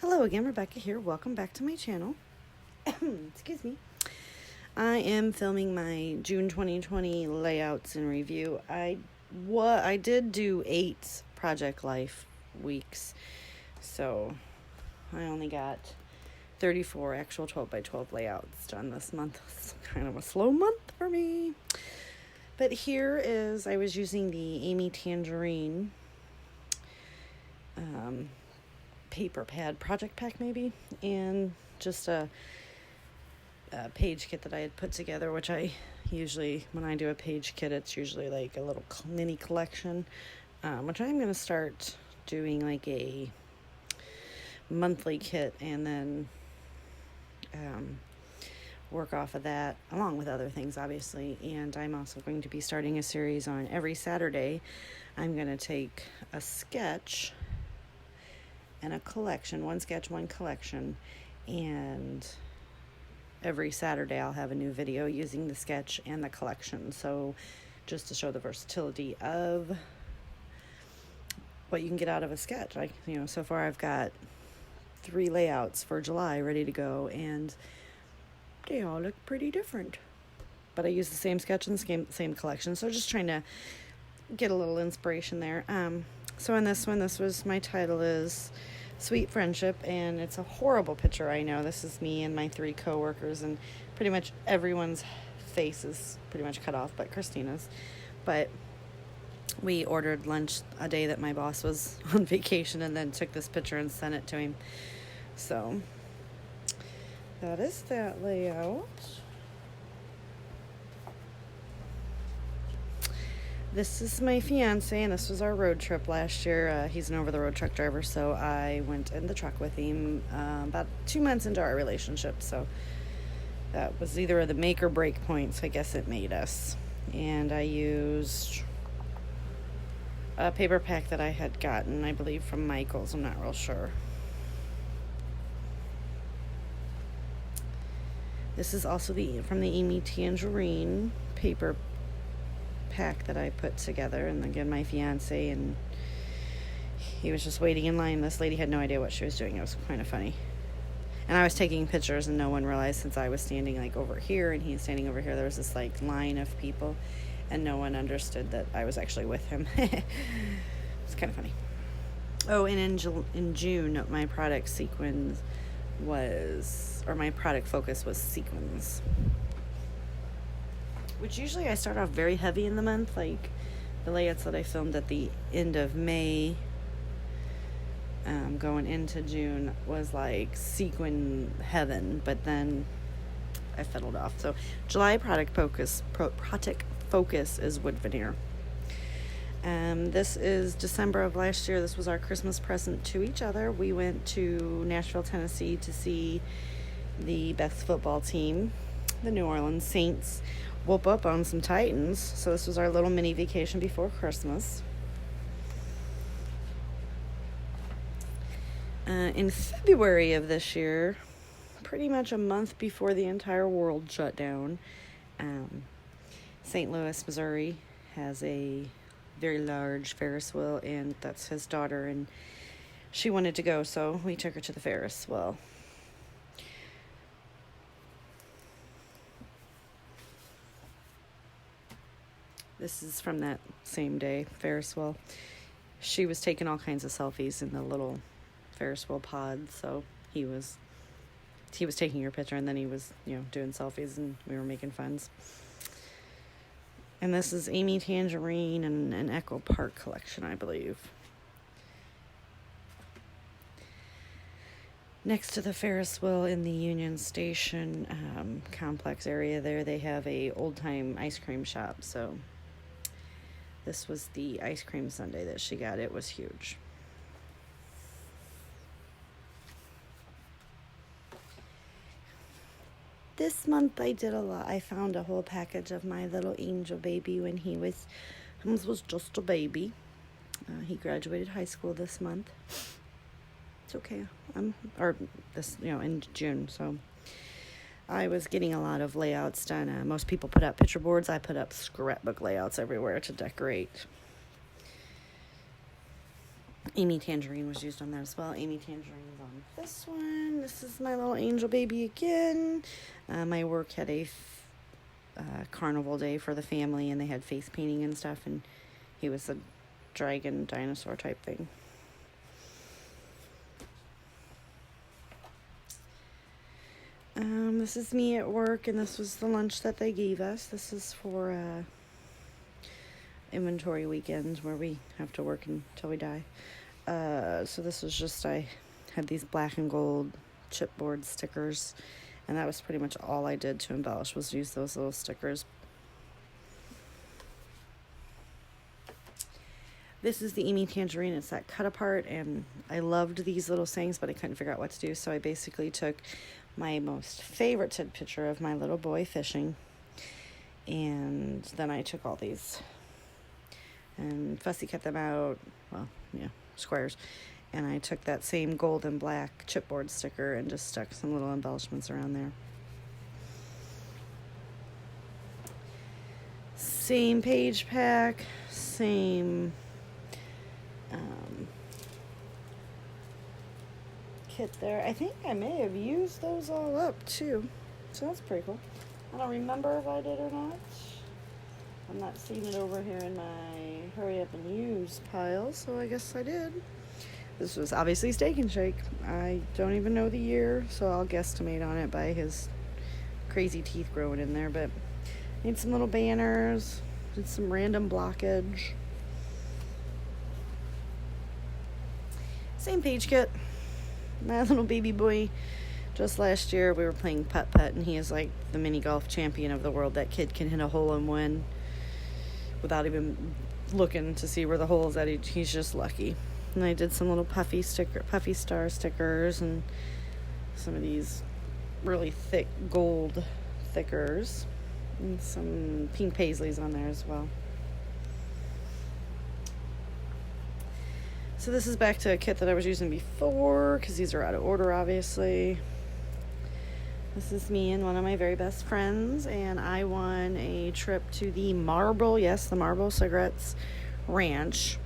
Hello again, Rebecca here. Welcome back to my channel. Excuse me. I am filming my June 2020 layouts and review. I did do 8 Project Life weeks, so I only got 34 actual 12 by 12 layouts done this month. It's kind of a slow month for me. But here is, I was using the Amy Tangerine paper pad project pack maybe, and just a page kit that I had put together, which I usually, when I do a page kit, it's usually like a little mini collection, which I'm going to start doing like a monthly kit and then work off of that along with other things, obviously. And I'm also going to be starting a series on every Saturday. I'm going to take a sketch and a collection, one sketch, one collection, and every Saturday I'll have a new video using the sketch and the collection. So just to show the versatility of what you can get out of a sketch. So far I've got 3 layouts for July ready to go, and they all look pretty different. But I use the same sketch and the same collection, so just trying to get a little inspiration there. So in this one, my title is Sweet Friendship, and it's a horrible picture, I know. This is me and my 3 coworkers, and pretty much everyone's face is pretty much cut off but Christina's. But we ordered lunch a day that my boss was on vacation, and then took this picture and sent it to him. So that is that layout. This is my fiance, and this was our road trip last year. He's an over-the-road truck driver, so I went in the truck with him about 2 months into our relationship. So that was either the make or break points. I guess it made us. And I used a paper pack that I had gotten, I believe, from Michael's. I'm not real sure. This is also from the Amy Tangerine paper pack that I put together. And again, my fiance, and he was just waiting in line. This lady had no idea what she was doing. It was kind of funny. And I was taking pictures, and no one realized, since I was standing like over here and he's standing over here, there was this like line of people, and no one understood that I was actually with him. It's kind of funny. Oh, and in June, my product focus was sequins, which usually I start off very heavy in the month. Like the layouts that I filmed at the end of May, going into June, was like sequin heaven, but then I fiddled off. So July product focus is wood veneer. This is December of last year. This was our Christmas present to each other. We went to Nashville, Tennessee to see the best football team, the New Orleans Saints, whoop up on some Titans. So this was our little mini vacation before Christmas. In February of this year, pretty much a month before the entire world shut down, St. Louis, Missouri has a very large Ferris wheel, and that's his daughter, and she wanted to go, so we took her to the Ferris wheel. This is from that same day, Ferris wheel. She was taking all kinds of selfies in the little Ferris wheel pod, so he was taking her picture, and then he was, doing selfies, and we were making funs. And this is Amy Tangerine and an Echo Park collection, I believe. Next to the Ferris wheel in the Union Station complex area there, they have a old-time ice cream shop. So this was the ice cream sundae that she got. It was huge. This month I did a lot. I found a whole package of my little angel baby when he was just a baby. He graduated high school this month. It's okay. In June. So I was getting a lot of layouts done. Most people put up picture boards. I put up scrapbook layouts everywhere to decorate. Amy Tangerine was used on that as well. Amy Tangerine's on This one, this is my little angel baby again. My work had a carnival day for the family, and they had face painting and stuff, and he was a dragon dinosaur type thing. This is me at work, and this was the lunch that they gave us. This is for inventory weekends where we have to work until we die. So this was just, I had these black and gold chipboard stickers, and that was pretty much all I did to embellish, was use those little stickers. This is the Amy Tangerine. It's that cut apart, and I loved these little sayings, but I couldn't figure out what to do, so I basically took my most favorited picture of my little boy fishing, and then I took all these and fussy cut them out, well, yeah, squares, and I took that same gold and black chipboard sticker and just stuck some little embellishments around there. Same page pack, same kit there. I think I may have used those all up too, so that's pretty cool. I don't remember if I did or not. I'm not seeing it over here in my hurry up and use pile, so I guess I did. This was obviously Steak and Shake. I don't even know the year, so I'll guesstimate on it by his crazy teeth growing in there, but made some little banners, did some random blockage. Same page kit. My little baby boy, just last year we were playing putt-putt, and he is like the mini golf champion of the world. That kid can hit a hole and win without even looking to see where the hole is at. He's just lucky. And I did some little puffy star stickers, and some of these really thick gold thickers, and some pink paisleys on there as well. So this is back to a kit that I was using before, because these are out of order, obviously. This is me and one of my very best friends, and I won a trip to the Marlboro Cigarettes Ranch,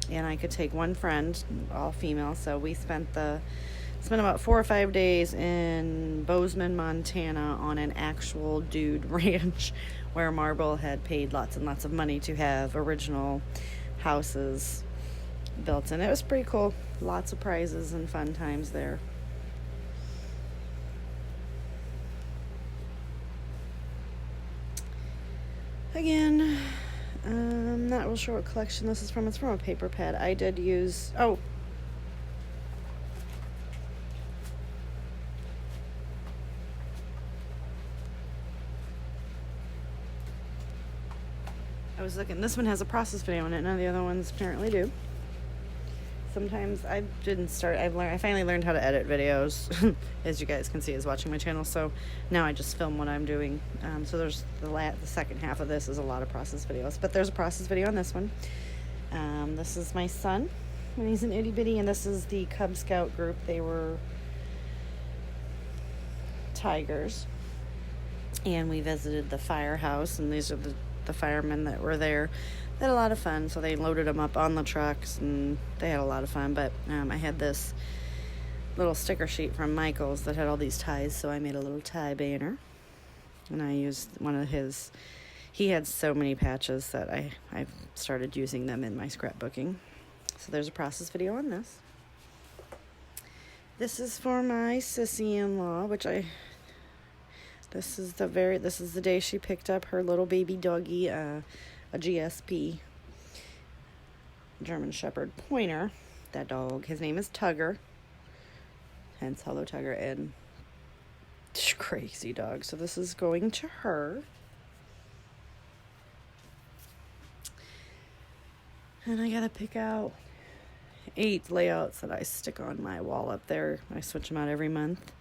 and I could take one friend, all female, so we spent about 4 or 5 days in Bozeman, Montana, on an actual dude ranch where Marlboro had paid lots and lots of money to have original houses built, and it was pretty cool. Lots of prizes and fun times there. Again, I'm not real sure what collection this is from. It's from a paper pad. I did use, I was looking, this one has a process video in it. None of the other ones apparently do. Sometimes I finally learned how to edit videos, as you guys can see as watching my channel, so now I just film what I'm doing. So there's the second half of this is a lot of process videos, but there's a process video on this one. This is my son when he's an itty bitty, and this is the Cub Scout group. They were tigers, and we visited the firehouse, and these are the firemen that were there. They had a lot of fun, so they loaded them up on the trucks, and they had a lot of fun. But I had this little sticker sheet from Michaels that had all these ties, so I made a little tie banner, and I used one of his. He had so many patches that I started using them in my scrapbooking. So there's a process video on this. This is for my sissy-in-law, this is the day she picked up her little baby doggy, a GSP, German Shepherd Pointer. That dog, his name is Tugger, hence Hello Tugger, and crazy dog. So this is going to her. And I gotta pick out 8 layouts that I stick on my wall up there. I switch them out every month.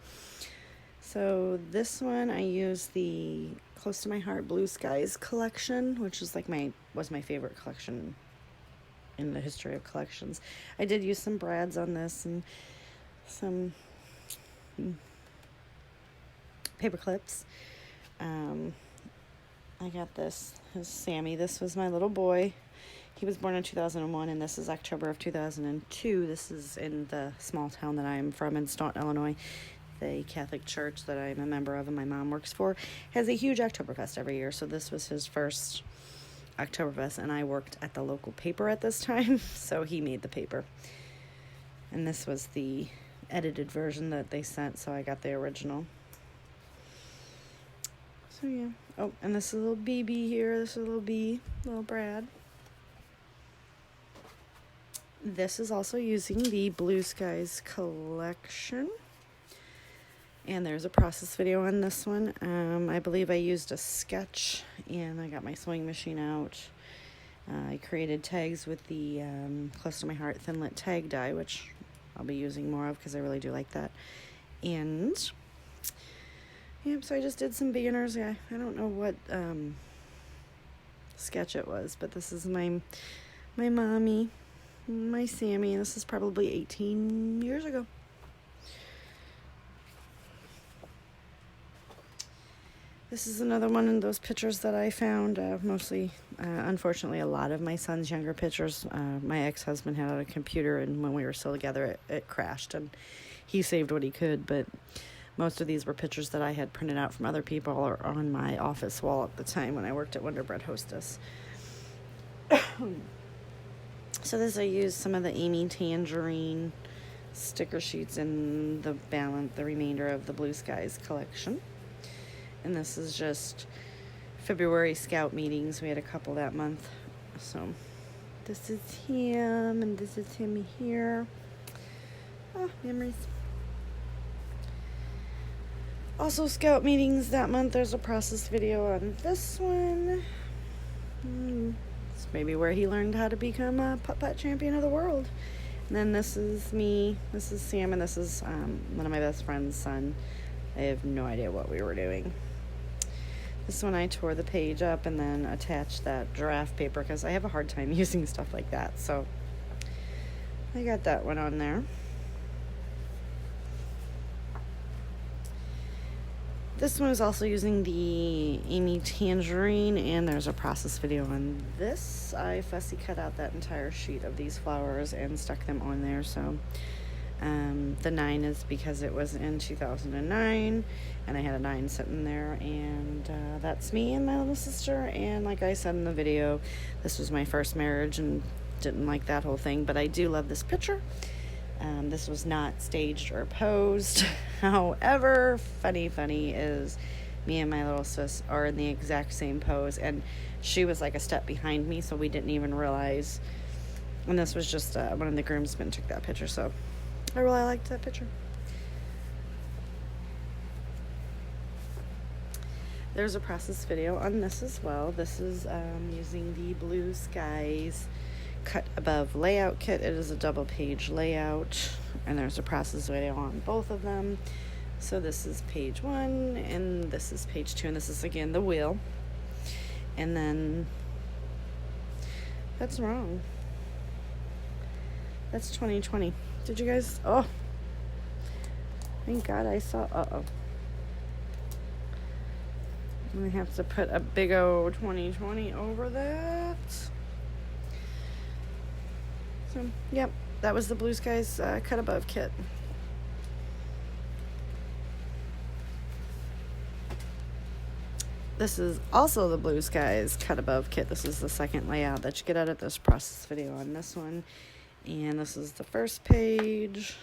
So this one I use the Close to My Heart Blue Skies collection, which is was my favorite collection in the history of collections. I did use some brads on this and some paper clips. I got this. This is Sammy. This was my little boy. he was born in 2001, and this is October of 2002. This is in the small town that I'm from in Staunton, Illinois. The Catholic church that I'm a member of and my mom works for has a huge Oktoberfest every year. So this was his first Oktoberfest, and I worked at the local paper at this time, so he made the paper. And this was the edited version that they sent, so I got the original. So yeah. Oh, and this is a little BB here. This is a little B, little Brad. This is also using the Blue Skies collection. And there's a process video on this one. I believe I used a sketch, and I got my sewing machine out. I created tags with the Close to My Heart Thinlit tag die, which I'll be using more of because I really do like that. And yep, so I just did some beginners. Yeah, I don't know what sketch it was, but this is my mommy, my Sammy, and this is probably 18 years ago. This is another one of those pictures that I found, mostly, unfortunately, a lot of my son's younger pictures. My ex-husband had a computer, and when we were still together, it crashed, and he saved what he could, but most of these were pictures that I had printed out from other people or on my office wall at the time when I worked at Wonder Bread Hostess. So this, I used some of the Amy Tangerine sticker sheets in the remainder of the Blue Skies collection. And this is just February Scout meetings. We had a couple that month. So this is him, and this is him here. Oh, memories. Also, Scout meetings that month. There's a process video on this one. It's maybe where he learned how to become a putt-putt champion of the world. And then this is me. This is Sam, and this is one of my best friend's son. I have no idea what we were doing. This one I tore the page up and then attached that giraffe paper because I have a hard time using stuff like that. So I got that one on there. This one is also using the Amy Tangerine, and there's a process video on this. I fussy cut out that entire sheet of these flowers and stuck them on there. So the 9 is because it was in 2009, and I had a 9 sitting there, and that's me and my little sister. And like I said in the video, this was my first marriage and didn't like that whole thing, but I do love this picture. This was not staged or posed. However, funny is me and my little sis are in the exact same pose, and she was like a step behind me, so we didn't even realize. And this was just one of the groomsmen took that picture, so I really liked that picture. There's a process video on this as well. This is using the Blue Skies Cut Above layout kit. It is a double page layout, and there's a process video on both of them. So this is page 1, and this is page 2, and this is again the wheel. And then that's wrong. That's 2020. Did you guys? Oh, thank God I saw. I'm gonna have to put a big O 2020 over that. So, yep, that was the Blue Skies Cut Above kit. This is also the Blue Skies Cut Above kit. This is the second layout that you get out of this process video on this one. And this is the first page.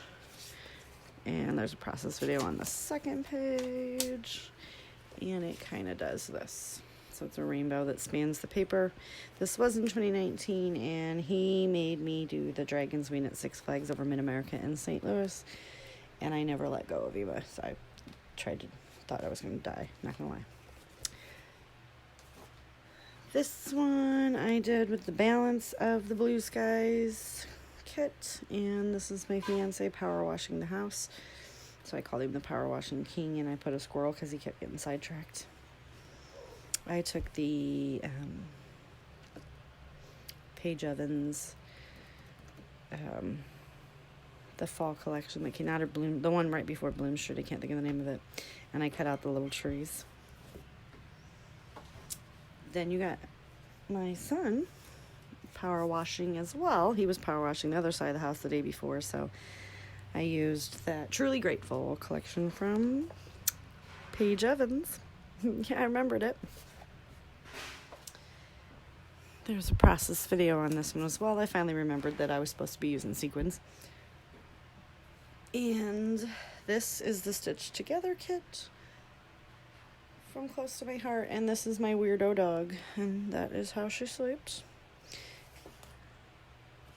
And there's a process video on the second page. And it kind of does this. So it's a rainbow that spans the paper. This was in 2019, and he made me do the Dragon's Wing at Six Flags over Mid-America in St. Louis. And I never let go of Eva, so I thought I was going to die, not going to lie. This one I did with the balance of the Blue Skies kit, and this is my fiance power washing the house. So I called him the power washing king, and I put a squirrel because he kept getting sidetracked. I took the Paige Evans, the fall collection that came out of Bloom, the one right before Bloom Street, I can't think of the name of it, and I cut out the little trees. Then you got my son power washing as well. He was power washing the other side of the house the day before, so I used that Truly Grateful collection from Paige Evans. Yeah, I remembered it. There's a process video on this one as well. I finally remembered that I was supposed to be using sequins. And this is the Stitch Together kit from Close to My Heart. And this is my weirdo dog. And that is how she sleeps.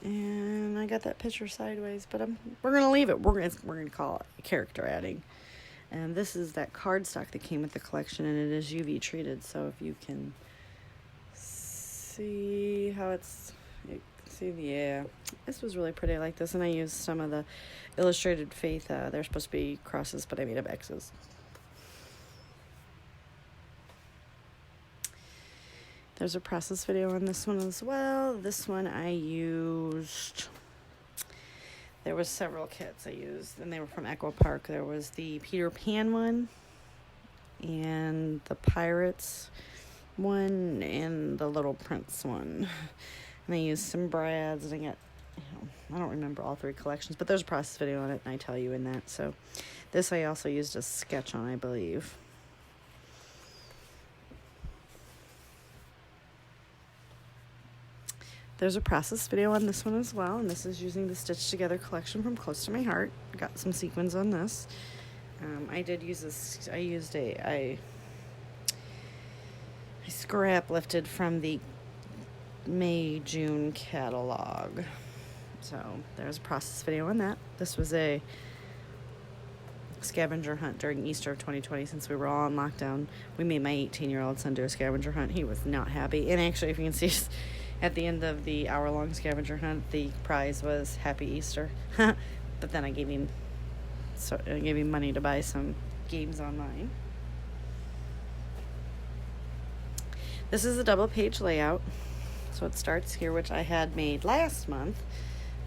And I got that picture sideways, but we're going to leave it. We're going to call it character adding. And this is that cardstock that came with the collection, and it is UV treated. So if you can see how yeah, this was really pretty. I like this, and I used some of the Illustrated Faith. They're supposed to be crosses, but I made up X's. There's a process video on this one as well. This one I used, there was several kits I used, and they were from Echo Park. There was the Peter Pan one, and the Pirates one, and the Little Prince one. And I used some brads, and I got, I don't remember all three collections, but there's a process video on it, and I tell you in that. So this I also used a sketch on, I believe. There's a process video on this one as well, and this is using the Stitch Together collection from Close to My Heart. Got some sequins on this. I did use this. I scrap lifted from the May-June catalog. So there's a process video on that. This was a scavenger hunt during Easter of 2020, since we were all on lockdown. We made my 18-year-old son do a scavenger hunt. He was not happy. And actually, if you can see, at the end of the hour-long scavenger hunt, the prize was Happy Easter. But then I gave him money to buy some games online. This is a double-page layout. So it starts here, which I had made last month,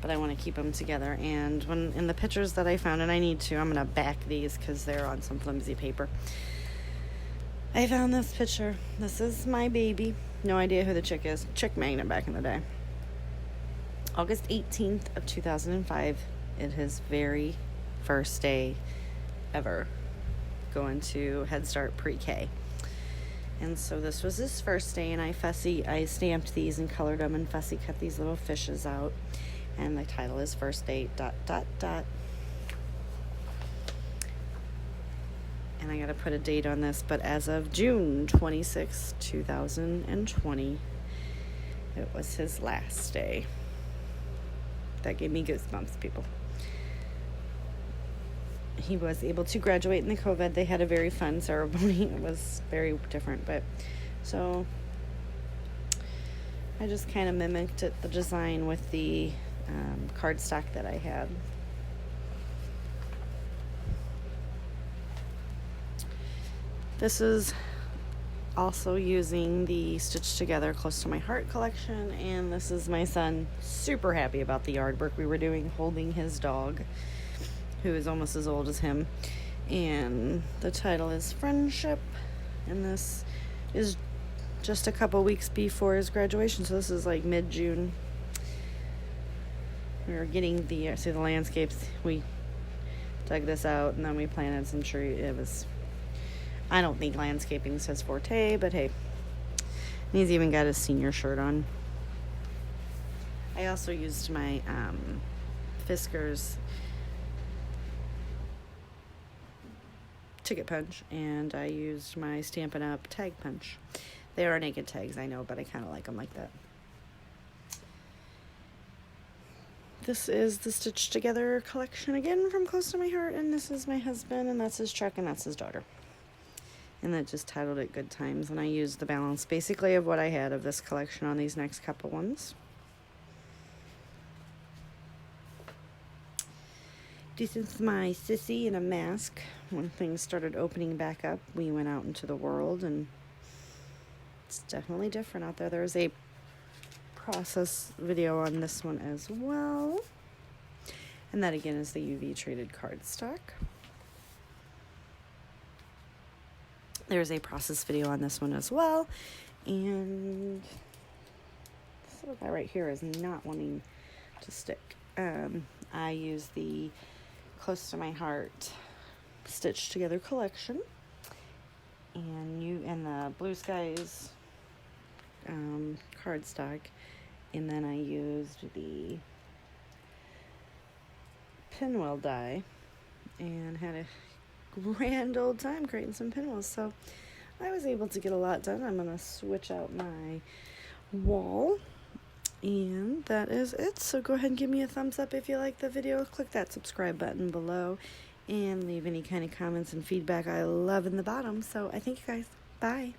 but I want to keep them together. And when in the pictures that I found, and I'm going to back these because they're on some flimsy paper. I found this picture. This is my baby. No idea who the chick is. Chick Magnet back in the day. August 18th of 2005. His very first day ever going to Head Start Pre-K. And so this was his first day, and I stamped these and colored them and fussy cut these little fishes out. And the title is First Date ... And I gotta put a date on this, but as of June 26, 2020, it was his last day. That gave me goosebumps, people. He was able to graduate in the COVID. They had a very fun ceremony. It was very different, but so I just kind of mimicked the design with the cardstock that I had. This is also using the Stitch Together Close to My Heart collection, and this is my son super happy about the yard work we were doing, holding his dog, who is almost as old as him. And the title is Friendship, and this is just a couple weeks before his graduation, so this is like mid-June. We were getting the landscapes. We dug this out, and then we planted some trees. I don't think landscaping is his forte, but hey. And he's even got his senior shirt on. I also used my Fiskars ticket punch, and I used my Stampin' Up! Tag punch. They are naked tags, I know, but I kind of like them like that. This is the Stitch Together collection again from Close to My Heart, and this is my husband, and that's his truck, and that's his daughter. And that just titled it Good Times, and I used the balance basically of what I had of this collection on these next couple ones. This is my sissy in a mask. When things started opening back up, we went out into the world, and it's definitely different out there. There's a process video on this one as well. And that again is the UV treated cardstock. There's a process video on this one as well. And little guy right here is not wanting to stick. I use the Close to My Heart Stitched Together collection, and the Blue Skies cardstock, and then I used the pinwheel die and had a grand old time creating some pinwheels. So I was able to get a lot done. I'm going to switch out my wall, and that is it. So go ahead and give me a thumbs up if you like the video. Click that subscribe button below and leave any kind of comments and feedback I love in the bottom. So I thank you guys. Bye.